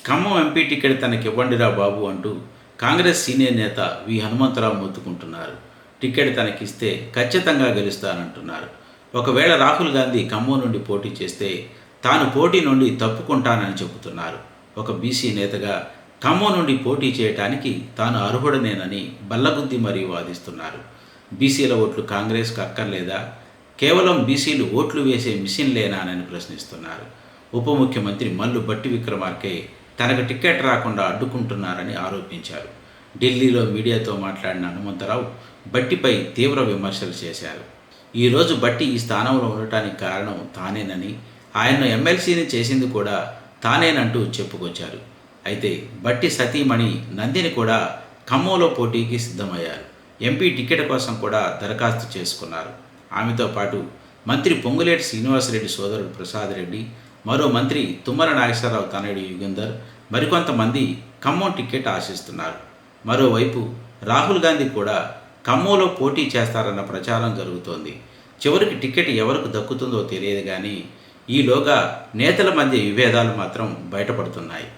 Khammam MP ticket తనకివ్వండిరా బాబు అంటూ Congress senior నేత వి Hanumantharao మొత్తుకుంటున్నారు. Ticket తనకిస్తే ఖచ్చితంగా గెలుస్తానంటున్నారు. ఒకవేళ రాహుల్ గాంధీ ఖమ్మం నుండి పోటీ చేస్తే తాను పోటీ నుండి తప్పుకుంటానని చెబుతున్నారు. ఒక బీసీ నేతగా ఖమ్మం నుండి పోటీ చేయటానికి తాను అర్హుడనేనని బల్లగుద్ది మరీ వాదిస్తున్నారు. బీసీల ఓట్లు కాంగ్రెస్కు అక్కర్లేదా? కేవలం బీసీలు ఓట్లు వేసే మిషన్లేనానని ప్రశ్నిస్తున్నారు. ఉప ముఖ్యమంత్రి మల్లు భట్టి విక్రమార్కే తనకు టికెట్ రాకుండా అడ్డుకుంటున్నారని ఆరోపించారు. ఢిల్లీలో మీడియాతో మాట్లాడిన హనుమంతరావు భట్టిపై తీవ్ర విమర్శలు చేశారు. ఈరోజు భట్టి ఈ స్థానంలో ఉండటానికి కారణం తానేనని, ఆయన్ను ఎమ్మెల్సీని చేసింది కూడా తానేనంటూ చెప్పుకొచ్చారు. అయితే భట్టి సతీమణి నందిని కూడా ఖమ్మంలో పోటీకి సిద్ధమయ్యారు. ఎంపీ టికెట్ కోసం కూడా దరఖాస్తు చేసుకున్నారు. ఆమెతో పాటు మంత్రి పొంగులేటి శ్రీనివాసరెడ్డి సోదరుడు ప్రసాద్ రెడ్డి, మరో మంత్రి తుమ్మల నాగేశ్వరరావు తనయుడు యుగంధర్, మరికొంతమంది ఖమ్మం టికెట్ ఆశిస్తున్నారు. మరోవైపు రాహుల్ గాంధీ కూడా ఖమ్మంలో పోటీ చేస్తారన్న ప్రచారం జరుగుతోంది. చివరికి టికెట్ ఎవరికి దక్కుతుందో తెలియదు కానీ ఈలోగా నేతల మధ్య విభేదాలు మాత్రం బయటపడుతున్నాయి.